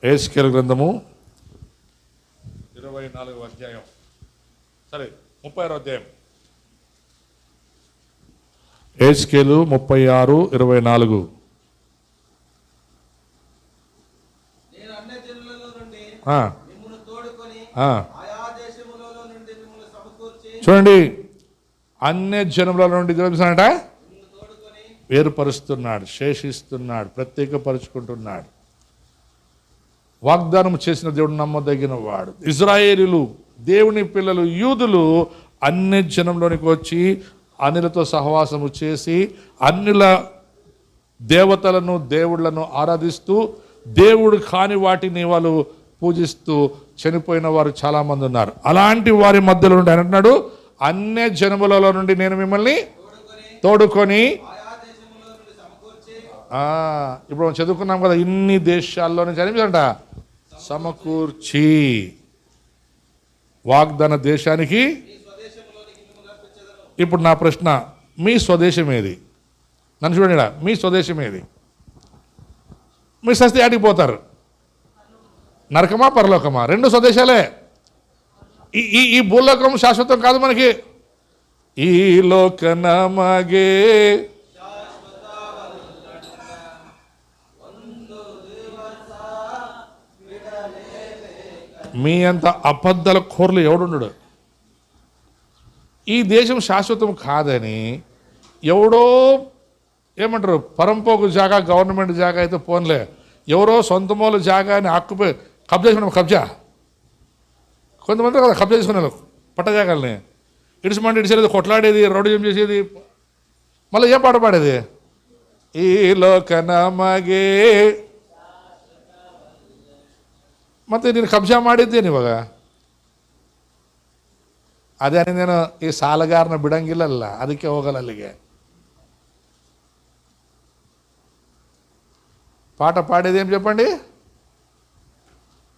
యెహెజ్కేలు గ్రంథము 24వ అధ్యాయం, 36వ అధ్యాయం. యెహెజ్కేలు 36:24. చూడండి, అన్య జనముల నుండి తెలుసానట వేరుపరుస్తున్నాడు, శేషిస్తున్నాడు, ప్రత్యేకపరుచుకుంటున్నాడు. వాగ్దానం చేసిన దేవుడు నమ్మదగిన వాడు. ఇజ్రాయేలీలు, దేవుని పిల్లలు, యూదులు అన్య జనంలోనికి వచ్చి అన్యులతో సహవాసము చేసి అన్యుల దేవతలను, దేవుళ్లను ఆరాధిస్తూ దేవుడు కాని వాటిని వాళ్ళు పూజిస్తూ చనిపోయిన వారు చాలామంది ఉన్నారు. అలాంటి వారి మధ్యలో నుండి ఆయన అంటున్నాడు, అన్య జనములలో నుండి నేను మిమ్మల్ని తోడుకొని. ఇప్పుడు మనం చదువుకున్నాం కదా, ఇన్ని దేశాల్లో నుంచి అనిపిస్తుంట సమకూర్చి వాగ్దాన దేశానికి. ఇప్పుడు నా ప్రశ్న, మీ స్వదేశం ఏది? నన్ను చూడండి, మీ స్వదేశం ఏది? మీ సస్తే ఆటికి పోతారు, నరకమా పరలోకమా? రెండు స్వదేశాలే. ఈ భూలోకం శాశ్వతం కాదు మనకి. ఈ లోక నమగే మీ అంత అబద్ధాల కోర్లు ఎవడుండడు. ఈ దేశం శాశ్వతం కాదని ఎవడో ఏమంటారు, పరంపోకు జాగా, గవర్నమెంట్ జాగా అయితే పోన్లే, ఎవరో సొంతమూల జాగాని ఆక్కుపోయి కబ్జా చేసుకున్నాం. కబ్జా కొంతమంది కదా కబ్జా చేసుకున్నారు పట్ట జాగాల్ని. ఇడిసిమంటే ఇడిసేది, కొట్లాడేది, రౌడీజం చేసేది, మళ్ళీ ఏం పాట పాడేది? ఈ లోక ನಮಗೆ. ಮತ್ತೆ ನೀನು ಕಬ್ಜಾ ಮಾಡಿದ್ದೇನೆ ಇವಾಗ. ಅದೇ నేను ಈ ಸಾಲಗಾರನ ಬಿಡಂಗಿಲ್ಲಲ್ಲ, ಅದಕ್ಕೆ ಹೋಗಲ್ಲ ಅಲ್ಲಿಗೆ. ಪಾಠ ಪಾಡೇది ఏం చెప్పండి?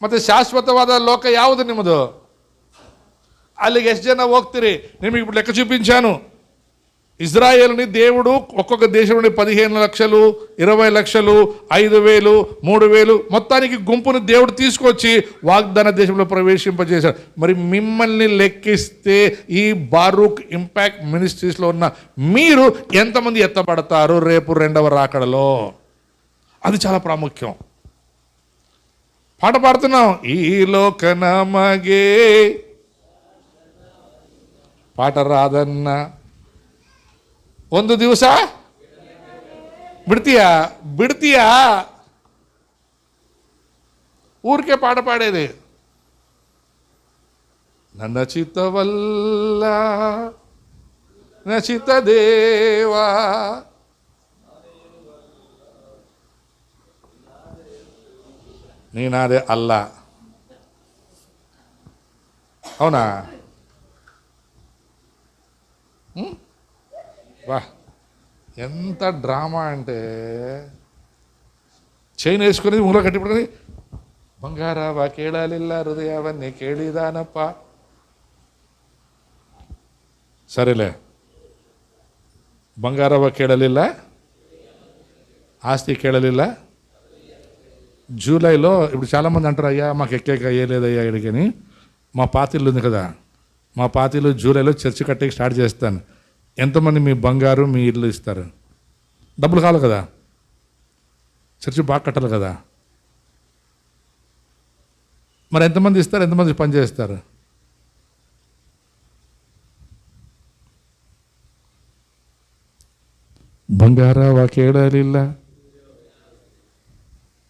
ಮತ್ತೆ ಶಾಶ್ವತವಾದ ಲೋಕ ಯಾವುದು ನಿಮ್ಮದು? అಲ್ಲಿಗೆ ಎಷ್ಟು జನ ಹೋಗ್ತೀರಿ? నిಮಗೆ ఇప్పుడు లెక్క చూపించాను. ఇజ్రాయేలుని దేవుడు ఒక్కొక్క దేశం నుండి 15 లక్షలు, 20 లక్షలు, 5,000, 3,000 మొత్తానికి గుంపును దేవుడు తీసుకొచ్చి వాగ్దాన దేశంలో ప్రవేశింపజేశాడు. మరి మిమ్మల్ని లెక్కిస్తే ఈ బారూక్ ఇంపాక్ట్ మినిస్ట్రీస్లో ఉన్న మీరు ఎంతమంది ఎత్తపడతారు రేపు రెండవ రాకడలో? అది చాలా ప్రాముఖ్యం. పాట పాడుతున్నాం, ఈ లోక ನಮಗೆ. పాట రాదన్నా ಒಂದು ದಿವಸ ಬಿಡ್ತೀಯಾ ఊరికే పాట పాడేది. ನನ್ನ ಚಿತ್ತವಲ್ಲ ನಚಿತ ದೇವಾ, ನೀನಾದೆ ಅಲ್ಲ. అవునా? వా, ఎంత డ్రామా అంటే, చైన్ వేసుకొని మూల కట్టిపడుకొని ಬಂಗಾರವ ಕೇಳಲಿಲ್ಲ ಹೃದಯವನ್ನೇ ಕೇಳಿದಾನಪ್ಪ. సరేలే, ಬಂಗಾರವ ಕೇಳಲಿಲ್ಲ, ఆస్తి కేಳಲಿಲ್ಲ. జూలైలో ఇప్పుడు చాలామంది అంటారు, అయ్యా మాకు ఎక్కేక అయ్యలేదయ్యా ఇడికని. మా పాతిల్లు ఉంది కదా, మా పాతిల్లు జూలైలో చర్చి కట్టేకి స్టార్ట్ చేస్తాను. ఎంతమంది మీ బంగారు, మీ ఇల్లు ఇస్తారు? డబ్బులు కావాలి కదా, చర్చి బాగా కట్టాలి కదా. మరి ఎంతమంది ఇస్తారు? ఎంతమంది పని చేస్తారు? ಬಂಗಾರವ ಕೇಳಲಿಲ್ಲ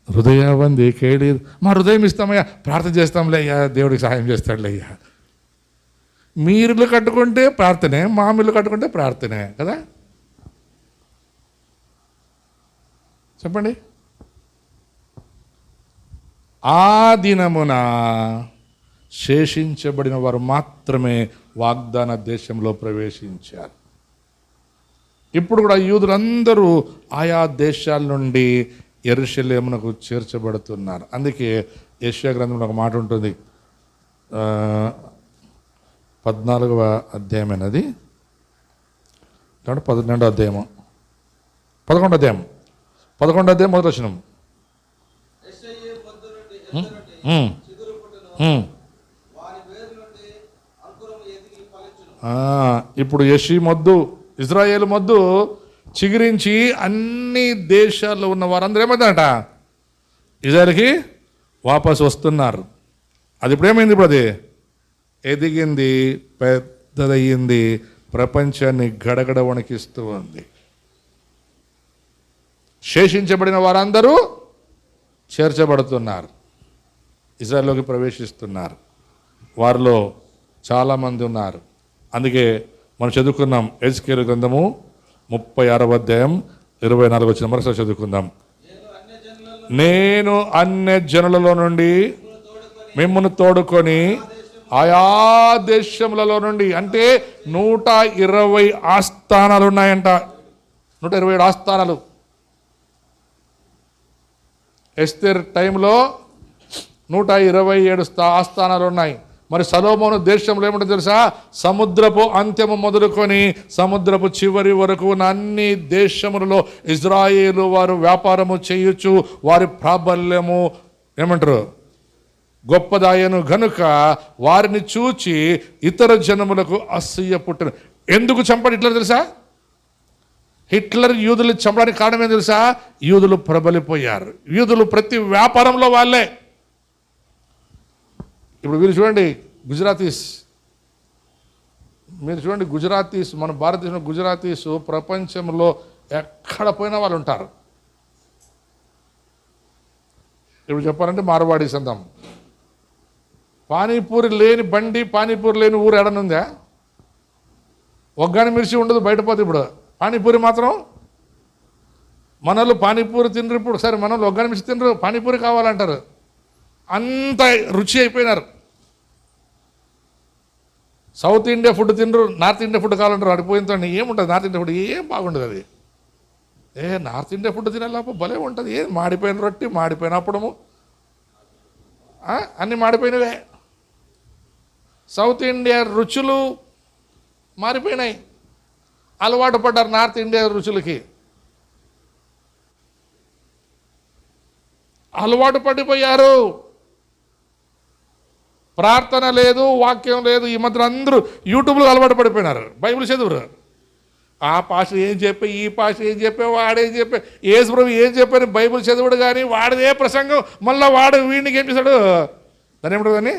హృదయవంది కేಳಿ. మా హృదయం ఇస్తామయ్యా, ప్రార్థన చేస్తాంలే అయ్యా, దేవుడికి సహాయం చేస్తాడులే అయ్యా. మీరులు కట్టుకుంటే ప్రార్థనే, మామిళ్ళు కట్టుకుంటే ప్రార్థనే కదా. చెప్పండి. ఆ దినమున శేషించబడిన వారు మాత్రమే వాగ్దాన దేశంలో ప్రవేశించారు. ఇప్పుడు కూడా యూదులందరూ ఆయా దేశాల నుండి యెరూషలేమునకు చేర్చబడుతున్నారు. అందుకే యెషయా గ్రంథంలో ఒక మాట ఉంటుంది, 14వ అధ్యాయమైనది, 12వ అధ్యాయము, 11వ అధ్యాయం 11వ అధ్యాయం 1వ వచనం. ఇప్పుడు యెషీ మొద్దు, ఇజ్రాయేల్ మొద్దు చిగురించి అన్ని దేశాల్లో ఉన్న వారందరూ ఏమైందంట, ఇజ్రాయేల్కి వాపసు వస్తున్నారు. అది ఇప్పుడు ఏమైంది? ఇప్పుడు అది ఎదిగింది, పెద్దదయ్యింది, ప్రపంచాన్ని గడగడ వణికిస్తూ ఉంది. శేషించబడిన వారందరూ చేర్చబడుతున్నారు, ఇజ్రాయెల్లోకి ప్రవేశిస్తున్నారు. వారిలో చాలామంది ఉన్నారు. అందుకే మనం చదువుకున్నాం ఎజ్కేలు గ్రంథము 36వ అధ్యాయం 24 వచ్చిన మరొకసారి చదువుకుందాం. నేను అన్య జనులలో నుండి మిమ్మును తోడుకొని ఆయా దేశములలో నుండి, అంటే 120 ఆస్థానాలు ఉన్నాయంట. 127 ఆస్థానాలు. ఎస్తేర్ టైంలో 127 ఆస్థానాలు ఉన్నాయి. మరి సొలొమోను దేశంలో ఏముంటుంది తెలుసా? సముద్రపు అంత్యము మొదలుకొని సముద్రపు చివరి వరకు ఉన్న అన్ని దేశములలో ఇజ్రాయేలు వారు వ్యాపారము చేయొచ్చు. వారి ప్రాబల్యము ఏమంటారు, గొప్పదాయను గనుక వారిని చూచి ఇతర జనములకు అసూయ పుట్టిన. ఎందుకు చంపాడు హిట్లర్ తెలుసా? హిట్లర్ యూదులు చంపడానికి కారణం ఏం తెలుసా? యూదులు ప్రబలిపోయారు. యూదులు ప్రతి వ్యాపారంలో వాళ్ళే. ఇప్పుడు మీరు చూడండి గుజరాతీస్, మన భారతదేశంలో గుజరాతీస్ ప్రపంచంలో ఎక్కడ పోయినా వాళ్ళు ఉంటారు. ఇప్పుడు చెప్పాలంటే మార్వాడీస్ అందాం. పానీపూరి లేని బండి, పానీపూరి లేని ఊరు ఎడనుందా? ఒగ్గాని మిర్చి ఉండదు, బయటపోతే. ఇప్పుడు పానీపూరి మాత్రం మనోళ్ళు పానీపూరి తినరు. ఇప్పుడు సరే మనోళ్ళు ఒగ్గాని మిర్చి తినరు, పానీపూరి కావాలంటారు. అంత రుచి అయిపోయినారు. సౌత్ ఇండియా ఫుడ్ తినరు, నార్త్ ఇండియా ఫుడ్ కావాలంటారు. అడిపోయింతో ఏముంటుంది నార్త్ ఇండియా ఫుడ్? ఏం బాగుండదు అది. నార్త్ ఇండియా ఫుడ్ తినాలప్ప భలే ఉంటుంది. ఏం మాడిపోయిన రొట్టి, మాడిపోయిన అప్పడము, అన్నీ మాడిపోయినవే. సౌత్ ఇండియా రుచులు మారిపోయినాయి. అలవాటు పడ్డారు నార్త్ ఇండియా రుచులకి. అలవాటు పడిపోయారు. ప్రార్థన లేదు, వాక్యం లేదు. ఈ మధ్య అందరూ యూట్యూబ్లో అలవాటు పడిపోయినారు. బైబిల్ చదువురు. ఆ పాస్టర్ ఏం చెప్పే, ఈ పాస్టర్ ఏం చెప్పే, వాడేం చెప్పే, యేసు ప్రభు ఏం చెప్పని బైబిల్ చదువుడు కానీ వాడిదే ప్రసంగం. మళ్ళీ వాడు వీడికి ఏం చేశాడు? దాన్ని ఏమిటని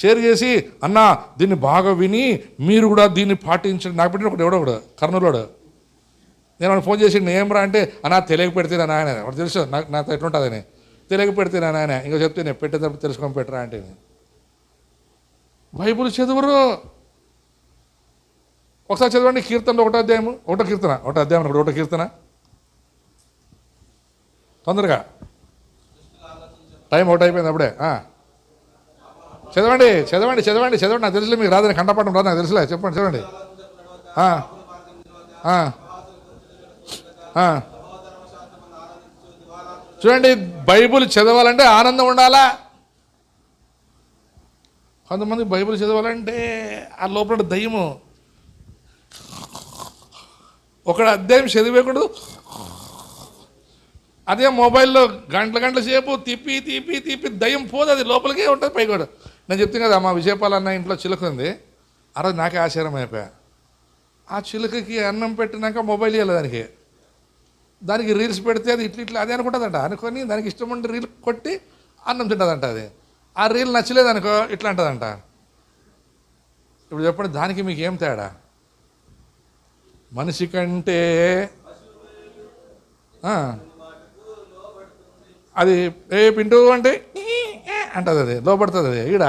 షేర్ చేసి అన్నా దీన్ని బాగా విని మీరు కూడా దీన్ని పాటించండి. నాకు పెట్టిన ఒకటి ఎవడో కూడా కర్నూలుడు. నేను వాడిని ఫోన్ చేసి ఏమరా అంటే, అన్నా తెలియక పెడితే నా ఆయన వాడు తెలుసు నాకు ఎట్లుంటుందని. తెలియక పెడితే నా ఆయన ఇంకా చెప్తే నేను పెట్టేటప్పుడు తెలుసుకొని పెట్టరా అంటే. బైబుల్ చదువురు. ఒకసారి చదవండి కీర్తనలో ఒకటో అధ్యాయం తొందరగా, టైం ఒకటి అయిపోయింది అప్పుడే. చదవండి. నాకు తెలుసులే, మీకు రాదని కంటపడడం రాదు నాకు తెలుసులే. చెప్పండి, చదవండి. చూడండి, బైబుల్ చదవాలంటే ఆనందం ఉండాలా. కొంతమంది బైబుల్ చదవాలంటే ఆ లోపల దయ్యము. ఒక అధ్యాయం చదివేయకూడదు, అదే మొబైల్లో గంటల సేపు తిప్పి దయ్యం పోదు. అది లోపలికే ఉంటుంది, పైకి కూడా. నేను చెప్తాను కదా, మా విజయపాలన్న ఇంట్లో చిలుక ఉంది. ఆ రోజు నాకే ఆశ్చర్యం అయిపోయా. ఆ చిలుకకి అన్నం పెట్టినాక మొబైల్ ఇవ్వాలి దానికి రీల్స్ పెడితే అది ఇట్లా అదే అనుకుంటుందంట. అనుకొని దానికి ఇష్టం ఉంటే రీల్ కొట్టి అన్నం తింటుందంట. అది ఆ రీల్ నచ్చలేదు అనుకో ఇట్లా అంటుందంట. ఇప్పుడు చెప్పండి, దానికి మీకు ఏం తేడా? మనిషి కంటే అది పింటూ అంటే అంటుంది, అది లోపడుతుంది. అది ఈడ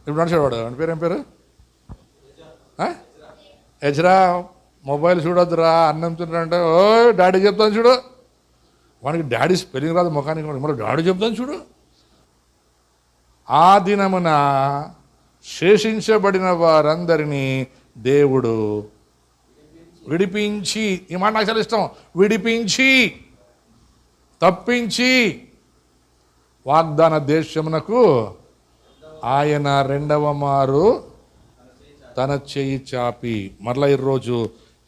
ఇప్పుడు నడిచాడు వాడి పేరు ఏం పేరు? ఎజ్రా. మొబైల్ చూడొద్దురా, అన్నం తింటారంటే ఓ డాడీ చెప్తాను చూడు. వానికి డాడీ స్పెల్లింగ్ రాదు ముఖానికి, మరి డాడీ చెప్తాను చూడు. ఆ దినమున శేషించబడిన వారందరినీ దేవుడు విడిపించి, ఈ మాట నాకు చాలా ఇష్టం, విడిపించి తప్పించి వాగ్దాన దేశమునకు ఆయన రెండవ మారు తన చేయి చాపి, మరలా ఈరోజు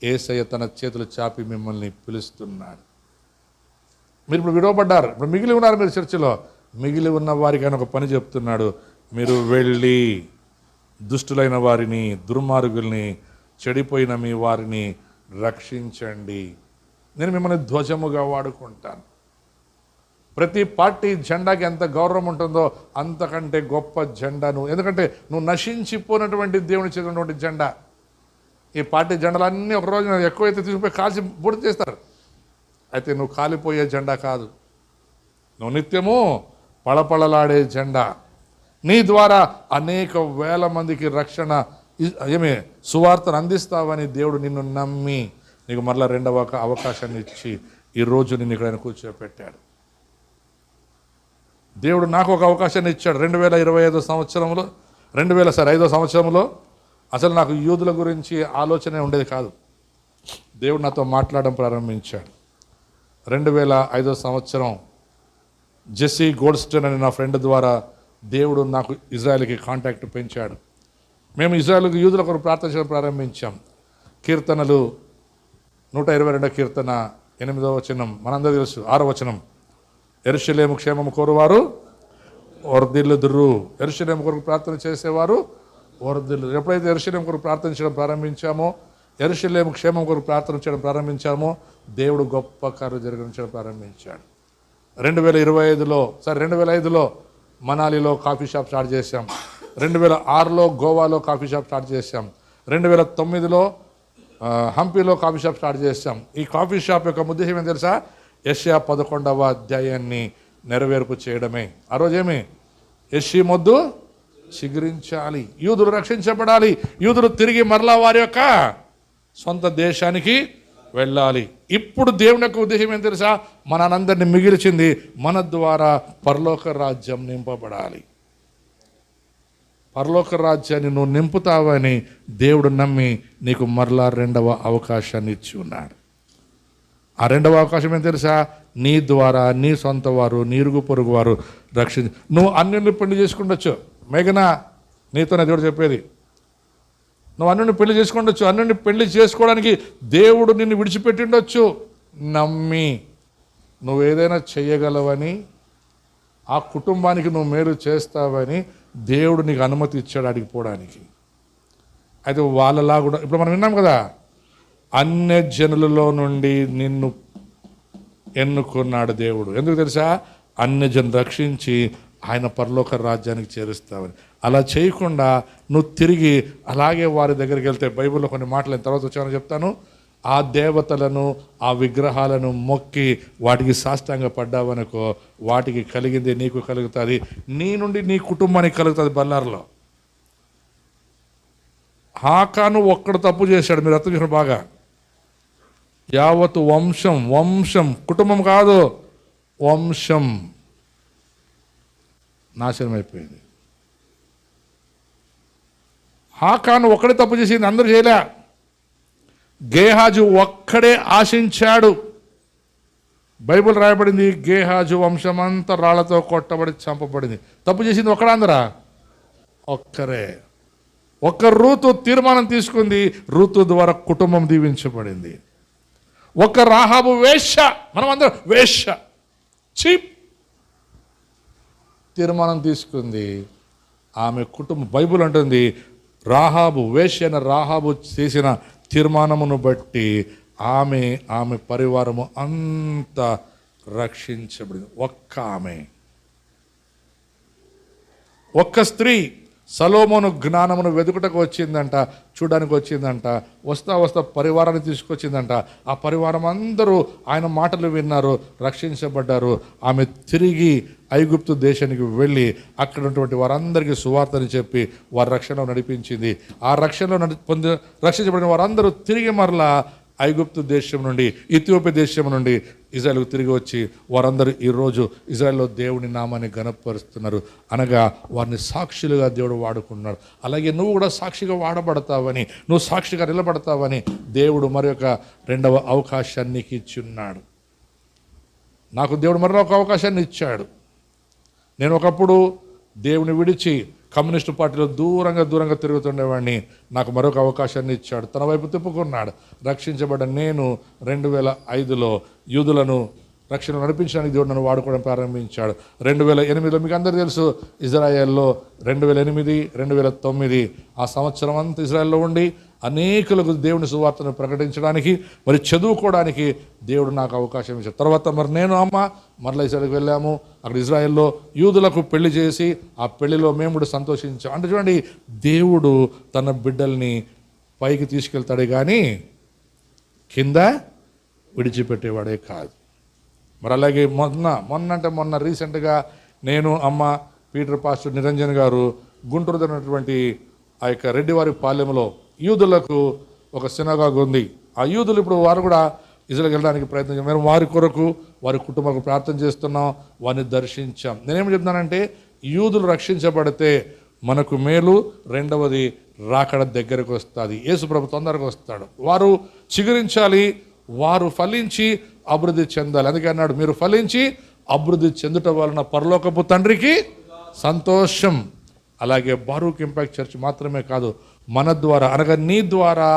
యేసయ్య తన చేతులు చాపి మిమ్మల్ని పిలుస్తున్నాడు. మీరు ఇప్పుడు విడవబడ్డారు, ఇప్పుడు మిగిలి ఉన్నారు మీరు చర్చిలో. మిగిలి ఉన్న వారికి ఆయన ఒక పని చెప్తున్నాడు, మీరు వెళ్ళి దుష్టులైన వారిని, దుర్మార్గుల్ని, చెడిపోయిన మీ వారిని రక్షించండి. నేను మిమ్మల్ని ధ్వజముగా వాడుకుంటాను. ప్రతి పార్టీ జెండాకి ఎంత గౌరవం ఉంటుందో అంతకంటే గొప్ప జెండా నువ్వు. ఎందుకంటే నువ్వు నశించిపోయినటువంటి దేవుని చేసినటువంటి జెండా. ఈ పార్టీ జెండాలన్నీ ఒక రోజు ఎక్కువైతే తీసుకుపోయి కాల్చి బూడిద చేస్తారు. అయితే నువ్వు కాలిపోయే జెండా కాదు, నువ్వు నిత్యము పళపళలాడే జెండా. నీ ద్వారా అనేక వేల మందికి రక్షణ సువార్తను అందిస్తావని దేవుడు నిన్ను నమ్మి నీకు మరలా రెండవ అవకాశాన్ని ఇచ్చి ఈరోజు నిన్ను ఇక్కడ కూర్చోపెట్టాడు. దేవుడు నాకు ఒక అవకాశాన్ని ఇచ్చాడు. 2025 సంవత్సరంలో 5వ సంవత్సరంలో అసలు నాకు యూదుల గురించి ఆలోచనే ఉండేది కాదు. దేవుడు నాతో మాట్లాడడం ప్రారంభించాడు. 2005 సంవత్సరం జెస్సీ గోల్డ్స్టోన్ అనే నా ఫ్రెండ్ ద్వారా దేవుడు నాకు ఇజ్రాయెల్కి కాంటాక్ట్ పెంచాడు. మేము ఇజ్రాయెల్కి యూదుల కొరకు ప్రార్థన చేయడం ప్రారంభించాం. కీర్తనలు 122 కీర్తన 8వ వచనం మనందరూ తెలుసు. 6వ వచనం, యెరూషలేము క్షేమము కోరువారు వర్ధిల్లుదురు. యెరూషలేము కొరకు ప్రార్థన చేసేవారు వర్ధిల్లుదురు. ఎప్పుడైతే యెరూషలేము కొరకు ప్రార్థన చేయడం ప్రారంభించామో, యెరూషలేము క్షేమం కొరకు ప్రార్థన చేయడం ప్రారంభించామో, దేవుడు గొప్ప కార్యం జరిగించడం ప్రారంభించాడు. 2005లో మనాలిలో కాఫీ షాప్ స్టార్ట్ చేశాం. 2006లో గోవాలో కాఫీ షాప్ స్టార్ట్ చేశాం. 2009లో హంపీలో కాఫీ షాప్ స్టార్ట్ చేశాం. ఈ కాఫీ షాప్ యొక్క ఉద్దేశం ఏం తెలుసా? యెషయా 11వ అధ్యాయాన్ని నెరవేర్పు చేయడమే. ఆ రోజేమి యెషీ మొద్దు చిగురించాలి, యూదులు రక్షించబడాలి, యూదులు తిరిగి మరలా వారి యొక్క సొంత దేశానికి వెళ్ళాలి. ఇప్పుడు దేవుని యొక్క ఉద్దేశం ఏం తెలుసా? మనందరినీ మిగిల్చింది మన ద్వారా పరలోక రాజ్యం నింపబడాలి. పరలోక రాజ్యాన్ని నువ్వు నింపుతావని దేవుడు నమ్మి నీకు మరలా రెండవ అవకాశాన్ని ఇచ్చి ఉన్నాడు. ఆ రెండవ అవకాశం ఏం తెలుసా? నీ ద్వారా నీ సొంత వారు, నీ ఇరుగు పొరుగు వారు నువ్వు అన్యుల్ని పెళ్లి చేసుకుండొచ్చు. మేఘన నీతోనే దేవుడు చెప్పేది, నువ్వు అన్యుని పెళ్లి చేసుకుండొచ్చు. అన్యుని పెళ్లి చేసుకోవడానికి దేవుడు నిన్ను విడిచిపెట్టిండొచ్చు. నమ్మి నువ్వు ఏదైనా చెయ్యగలవని, ఆ కుటుంబానికి నువ్వు మేలు చేస్తావని దేవుడు నీకు అనుమతి ఇచ్చాడు అడిగిపోవడానికి. అయితే వాళ్ళలా కూడా ఇప్పుడు మనం విన్నాం కదా, అన్య జనులలో నుండి నిన్ను ఎన్నుకున్నాడు దేవుడు. ఎందుకు తెలుసా? అన్య జనులు రక్షించి ఆయన పరలోక రాజ్యానికి చేరుస్తావని. అలా చేయకుండా నువ్వు తిరిగి అలాగే వారి దగ్గరికి వెళ్తే, బైబిల్లో కొన్ని మాటలు తర్వాత వచ్చానని చెప్తాను, ఆ దేవతలను ఆ విగ్రహాలను మొక్కి వాటికి సాష్టాంగ పడ్డావనుకో, వాటికి కలిగింది నీకు కలుగుతుంది, నీ నుండి నీ కుటుంబానికి కలుగుతుంది. బల్లార్లో హాకాను ఒక్కడు తప్పు చేశాడు. మీరు అర్థం చేసిన బాగా, యావత్ వంశం కుటుంబం కాదు, వంశం నాశనం అయిపోయింది. హాకాను ఒక్కడే తప్పు చేసింది, అందరూ చేయలే. గేహాజు ఒక్కడే ఆశించాడు. బైబిల్ రాయబడింది, గేహాజు వంశమంతా రాళ్లతో కొట్టబడి చంపబడింది. తప్పు చేసింది ఒక్కడందరా? ఒక్కరే. ఒక్క రూతు తీర్మానం తీసుకుంది, రూతు ద్వారా కుటుంబం దీవించబడింది. ఒక రాహాబు వేశ్య, మనం అందరం వేశ్య, చీప్ తీర్మానం తీసుకుంది, ఆమె కుటుంబం. బైబిల్ అంటుంది, రాహాబు వేశ్య అయిన రాహాబు చేసిన తీర్మానమును బట్టి ఆమె పరివారము అంతా రక్షించబడింది. ఒక్క స్త్రీ సలోమోను జ్ఞానమును వెతుకుటకు వచ్చిందంట, చూడడానికి వచ్చిందంట. వస్తా పరివారాన్ని తీసుకొచ్చిందంట. ఆ పరివారం అందరూ ఆయన మాటలు విన్నారు, రక్షించబడ్డారు. ఆమె తిరిగి ఐగుప్తు దేశానికి వెళ్ళి అక్కడ ఉన్నటువంటి వారందరికీ సువార్తని చెప్పి వారి రక్షణలో నడిపించింది. ఆ రక్షణలో రక్షించబడిన వారందరూ తిరిగి మరలా ఐగుప్తు దేశం నుండి, ఇథియోపియా దేశం నుండి ఇజ్రాయెల్కు తిరిగి వచ్చి వారందరూ ఈరోజు ఇజ్రాయెల్లో దేవుని నామాన్ని ఘనపరుస్తున్నారు. అనగా వారిని సాక్షులుగా దేవుడు వాడుకున్నాడు. అలాగే నువ్వు కూడా సాక్షిగా వాడబడతావని, నువ్వు సాక్షిగా నిలబడతావని దేవుడు మరి ఒక రెండవ అవకాశాన్ని నీకు ఇచ్చున్నాడు. నాకు దేవుడు మరొక ఒక అవకాశాన్ని ఇచ్చాడు. నేను ఒకప్పుడు దేవుని విడిచి కమ్యూనిస్టు పార్టీలో దూరంగా తిరుగుతుండేవాడిని. నాకు మరొక అవకాశాన్ని ఇచ్చాడు, తన వైపు తిప్పుకున్నాడు. రక్షించబడ్డ నేను 2005లో యూదులను రక్షణ నడిపించడానికి దేవుడు నన్ను వాడుకోవడం ప్రారంభించాడు. 2008లో మీకు అందరికీ తెలుసు, ఇజ్రాయెల్లో 2008, 2009 ఆ సంవత్సరం అంతా ఇజ్రాయెల్లో ఉండి అనేకులకు దేవుని సువార్తను ప్రకటించడానికి, మరి చదువుకోవడానికి దేవుడు నాకు అవకాశం ఇచ్చాడు. తర్వాత మరి నేను మరలా ఇజ్రాయెల్కి వెళ్ళాము. అక్కడ ఇజ్రాయెల్లో యూదులకు పెళ్లి చేసి ఆ పెళ్లిలో మేము కూడా సంతోషించాం. అంటే చూడండి, దేవుడు తన బిడ్డల్ని పైకి తీసుకెళ్తాడే కానీ కింద విడిచిపెట్టేవాడే కాదు. మరి అలాగే మొన్న రీసెంట్గా నేను, పీటర్ పాస్టర్ నిరంజన్ గారు గుంటూరు ఉన్నటువంటి ఆ యొక్క రెడ్డివారి పాలెంలో యూదులకు ఒక సినగాగ్ ఉంది. ఆ యూదులు ఇప్పుడు వారు కూడా ఇజ్రాయెల్కి వెళ్ళడానికి ప్రయత్నం చేస్తాం. మేము వారి కొరకు వారి కుటుంబాలకు ప్రార్థన చేస్తున్నాం, వారిని దర్శించాం. నేనేం చెప్తున్నానంటే, యూదులు రక్షించబడితే మనకు మేలు, రెండవది రాకడ దగ్గరకు వస్తుంది. యేసు ప్రభు తొందరగా వస్తాడు. వారు చిగురించాలి, వారు ఫలించి అభివృద్ధి చెందాలి. అందుకే అన్నాడు, మీరు ఫలించి అభివృద్ధి చెందుట వలన పరలోకపు తండ్రికి సంతోషం. అలాగే బారూక్ ఇంపాక్ట్ చర్చ్ మాత్రమే కాదు, మన ద్వారా అనగా నీ ద్వారా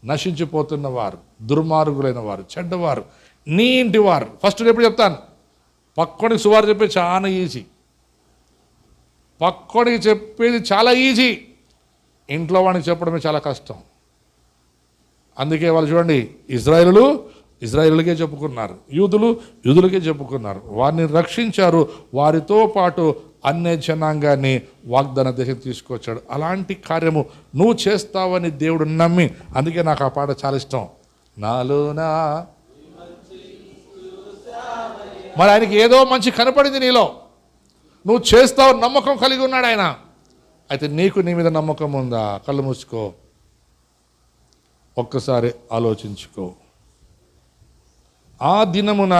నశించిపోతున్న వారు, దుర్మార్గులైన వారు, చెడ్డవారు, నీ ఇంటి వారు. ఫస్ట్ ఎప్పుడు చెప్తాను, పక్కోడికి సువార్త చెప్పేది చాలా ఈజీ. పక్కోడికి చెప్పేది చాలా ఈజీ, ఇంట్లో వాడికి చెప్పడమే చాలా కష్టం. అందుకే వాళ్ళు చూడండి, ఇజ్రాయేలుకే చెప్పుకున్నారు, యూదులకే చెప్పుకున్నారు, వారిని రక్షించారు, వారితో పాటు అన్య జనాంగాన్ని వాగ్దాన దేశం తీసుకొచ్చాడు. అలాంటి కార్యము నువ్వు చేస్తావని దేవుడు నమ్మి, అందుకే నాకు ఆ పాట చాలా ఇష్టం. నాలోనా మరి ఆయనకి ఏదో మంచి కనపడింది నీలో, నువ్వు చేస్తావు నమ్మకం కలిగి ఉన్నాడు ఆయన. అయితే నీకు నీ మీద నమ్మకం ఉందా? కళ్ళు మూసుకో, ఒక్కసారి ఆలోచించుకో. ఆ దినమున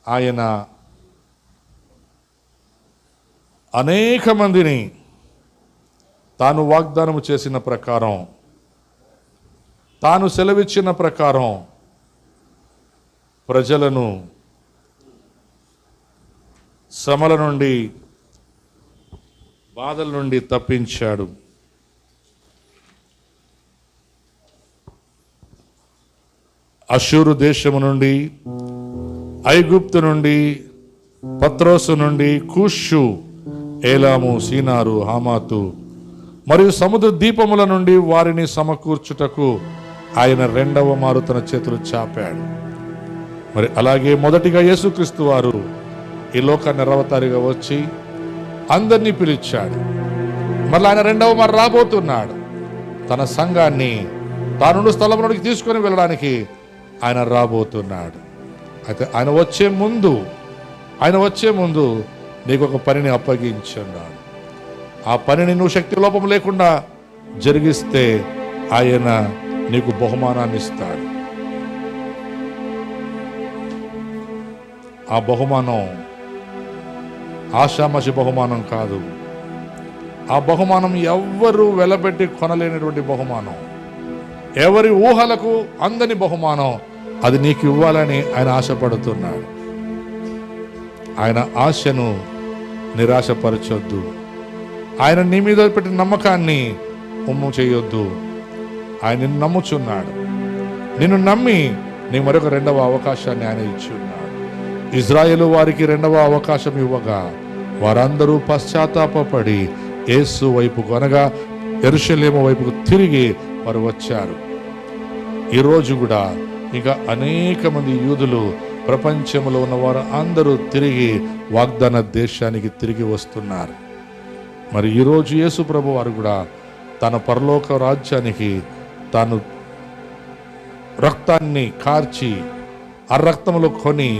ఆయన అనేక మందిని తాను వాగ్దానము చేసిన ప్రకారం, తాను సెలవిచ్చిన ప్రకారం ప్రజలను శ్రమల నుండి, బాధల నుండి తప్పించాడు. అష్షూరు దేశము నుండి, ఐగుప్తు నుండి, పత్రోసు నుండి, కూషు, ఏలాము, సీనారు, హమాతు మరియు సముద్ర దీపముల నుండి వారిని సమకూర్చుటకు ఆయన రెండవ మారు తన చేతులు చాపాడు. మరి అలాగే మొదటిగా యేసుక్రీస్తు వారు ఈ లోకాన్ని అవతారిగా వచ్చి అందరినీ పిలిచాడు. మళ్ళీ ఆయన రెండవ మారు రాబోతున్నాడు. తన సంఘాన్ని తానుండు స్థలంలోనికి తీసుకొని వెళ్ళడానికి ఆయన రాబోతున్నాడు. అయితే ఆయన వచ్చే ముందు నీకు ఒక పనిని అప్పగించున్నాడు. ఆ పనిని నువ్వు శక్తి లోపం లేకుండా జరిగిస్తే ఆయన నీకు బహుమానాన్ని ఇస్తాడు. ఆ బహుమానం ఆషామాషి బహుమానం కాదు. ఆ బహుమానం ఎవ్వరూ వెలబెట్టి కొనలేనటువంటి బహుమానం, ఎవరి ఊహలకు అందని బహుమానం. అది నీకు ఇవ్వాలని ఆయన ఆశపడుతున్నాడు. ఆయన ఆశను నిరాశపరచొద్దు. ఆయన నీ మీద పెట్టిన నమ్మకాన్ని ఉమ్ము చేయొద్దు. ఆయన నిన్ను నమ్ముచున్నాడు. నిన్ను నమ్మి నీకు మరొక రెండవ అవకాశాన్ని ఆయన ఇచ్చి ఉన్నాడు. ఇజ్రాయేలు వారికి రెండవ అవకాశం ఇవ్వగా వారందరూ పశ్చాత్తాపపడి యేసు వైపుకు అనగా యెరూషలేము వైపుకు తిరిగి వారు వచ్చారు. ఈరోజు కూడా ఇంకా అనేక మంది యూదులు, ప్రపంచంలో ఉన్న వారు అందరూ తిరిగి వాగ్దాన దేశానికి తిరిగి వస్తున్నారు. మరి ఈరోజు యేసు ప్రభు వారు కూడా తన పరలోక రాజ్యానికి తాను రక్తాన్ని కార్చి ఆ రక్తంలో కొని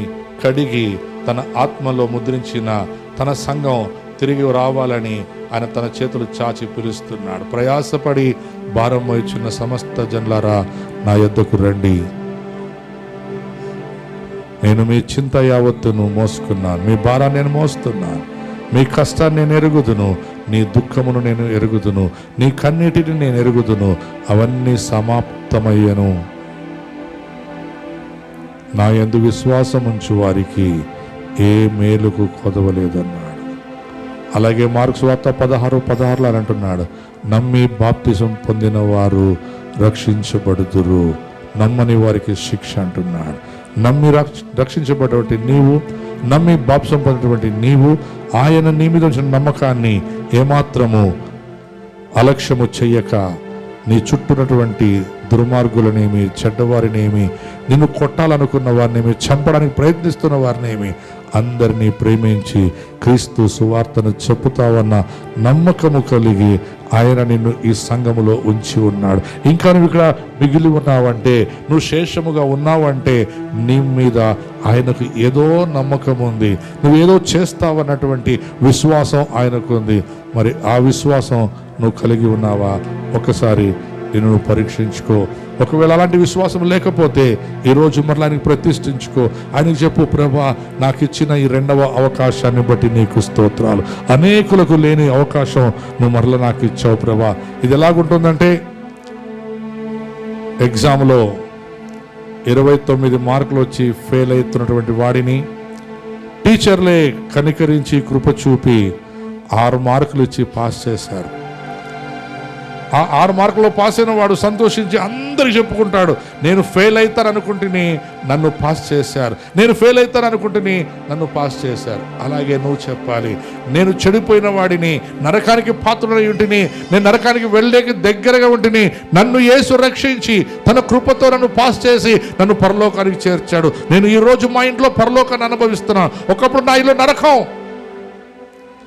కడిగి తన ఆత్మలో ముద్రించిన తన సంఘం తిరిగి రావాలని ఆయన తన చేతులు చాచి పిలుస్తున్నాడు. ప్రయాసపడి భారం మోయుచున్న సమస్త జనులారా నా యొద్దకు రండి, నేను మీ చింత యావత్తును మోసుకున్నాను, మీ భారాన్ని నేను మోస్తున్నాను, మీ కష్టాన్ని నేను ఎరుగుదును, నీ దుఃఖమును నేను ఎరుగుదును, నీ కన్నీటిని నేను ఎరుగుదును, అవన్నీ సమాప్తమయ్యను. నా యందు విశ్వాసం ఉంచు వారికి ఏ మేలుకు కొదవలేదన్నాడు. అలాగే మార్కు సువార్త 16:16 అని అంటున్నాడు, నమ్మి బాప్తిజం పొందిన వారు రక్షించబడుదురు, నమ్మని వారికి శిక్ష అంటున్నాడు. నమ్మి రక్షించబడినటువంటి నీవు, నమ్మి బాప్సం పొందినటువంటి నీవు ఆయన నీ మీద ఉంచిన నమ్మకాన్ని ఏమాత్రము అలక్ష్యము చెయ్యక నీ చుట్టూనటువంటి దుర్మార్గులనేమి, చెడ్డవారినేమి, నిన్ను కొట్టాలనుకున్న వారినేమి, చంపడానికి ప్రయత్నిస్తున్న వారినేమి అందరినీ ప్రేమించి క్రీస్తు సువార్తను చెప్పుతావన్న నమ్మకము కలిగి ఆయన నిన్ను ఈ సంఘములో ఉంచి ఉన్నాడు. ఇంకా నువ్వు ఇక్కడ మిగిలి ఉన్నావంటే, నువ్వు శేషముగా ఉన్నావంటే నీ మీద ఆయనకు ఏదో నమ్మకం ఉంది, నువ్వు ఏదో చేస్తావన్నటువంటి విశ్వాసం ఆయనకు ఉంది. మరి ఆ విశ్వాసం నువ్వు కలిగి ఉన్నావా? ఒకసారి నిన్ను పరీక్షించుకో. ఒకవేళ అలాంటి విశ్వాసం లేకపోతే ఈరోజు మరలా ఆయనకి ప్రతిష్ఠించుకో. ఆయనకి చెప్పు, ప్రభా నాకు ఇచ్చిన ఈ 2వ అవకాశాన్ని బట్టి నీకు స్తోత్రాలు. అనేకులకు లేని అవకాశం నువ్వు మరలా నాకు ఇచ్చావు ప్రభా. ఇది ఎలాగుంటుందంటే, ఎగ్జామ్లో 29 మార్కులు వచ్చి ఫెయిల్ అవుతున్నటువంటి వాడిని టీచర్లే కనికరించి కృప చూపి 6 మార్కులు ఇచ్చి పాస్ చేశారు. ఆ 6 మార్కుల్లో పాస్ అయిన వాడు సంతోషించి అందరికి చెప్పుకుంటాడు, నేను ఫెయిల్ అవుతాననుకుంటుని నన్ను పాస్ చేశారు, నేను ఫెయిల్ అవుతాననుకుంటుని నన్ను పాస్ చేశారు. అలాగే నువ్వు చెప్పాలి, నేను చెడిపోయిన వాడిని, నరకానికి పాత్రుడై ఉంటిని, నేను నరకానికి వెళ్ళేకి దగ్గరగా ఉంటిని, నన్ను యేసు రక్షించి తన కృపతో నన్ను పాస్ చేసి నన్ను పరలోకానికి చేర్చాడు. నేను ఈరోజు మా ఇంట్లో పరలోకాన్ని అనుభవిస్తున్నాను. ఒకప్పుడు నా ఇల్లు నరకం,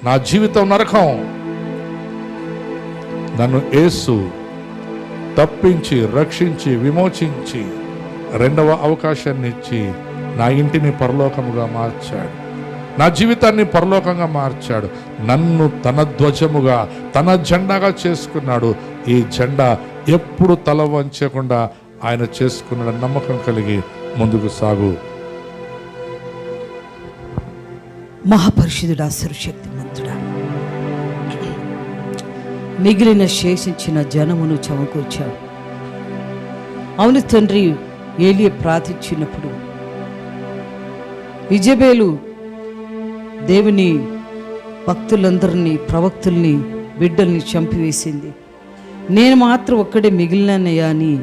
నా జీవితం నరకం. నన్ను యేసు తప్పించి, రక్షించి, విమోచించి 2వ అవకాశాన్ని ఇచ్చి నా ఇంటిని పరలోకముగా మార్చాడు, నా జీవితాన్ని పరలోకంగా మార్చాడు. నన్ను తన ధ్వజముగా, తన జెండాగా చేసుకున్నాడు. ఈ జెండా ఎప్పుడు తల వంచకుండా ఆయన చేసుకున్న నమ్మకం కలిగి ముందుకు సాగు. మహాపరిషుదుడా, సర్వశక్తిమంతుడా, మిగిలిన శేషించిన జనమును సమకూర్చావు. అవును తండ్రి, ఏలియా ప్రార్థించినప్పుడు ఇజబేలు దేవుని భక్తులందరినీ, ప్రవక్తుల్ని, బిడ్డల్ని చంపివేసింది. నేను మాత్రం ఒక్కడే మిగిలినయ్యా అని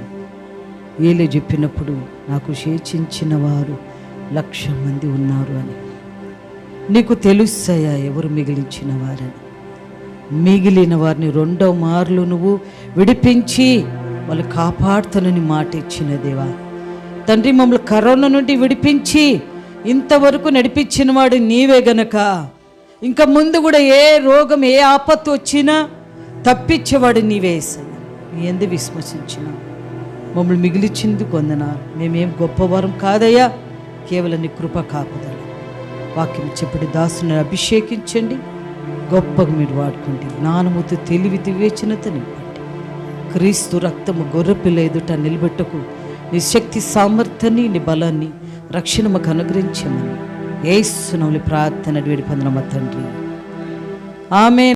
ఏలియా చెప్పినప్పుడు, నాకు శేషించిన వారు 1,00,000 మంది ఉన్నారు అని. నీకు తెలుస్తాయా ఎవరు మిగిలించిన వారని? మిగిలిన వారిని 2వ మార్లు నువ్వు విడిపించి వాళ్ళు కాపాడుతానని మాట ఇచ్చిన దేవా తండ్రి, మమ్మల్ని కరోనా నుండి విడిపించి ఇంతవరకు నడిపించిన వాడు నీవే గనక, ఇంకా ముందు కూడా ఏ రోగం, ఏ ఆపత్తు వచ్చినా తప్పించేవాడు నీవే. నీ ఎందు విశ్వసించిన మమ్మల్ని మిగిలిచింది కొందనాలు. మేమేం గొప్పవారం కాదయ్యా, కేవలం నీ కృప కాపుదల. వాక్యం చెప్పడి దాసుని అభిషేకించండి, గొప్పగా మీరు వాడుకోండి. జ్ఞానముతో, తెలివి, వివేచనత నింపండి. క్రీస్తు రక్తము గొర్రెపిల్ల ఎదుట నిలబెట్టకు నీ శక్తి సామర్థ్యాన్ని, నీ బలాన్ని, రక్షణ మాకు అనుగ్రహించమని యేసు నామములో ప్రార్థన వేడి పొందిన మా తండ్రి, ఆమేన్.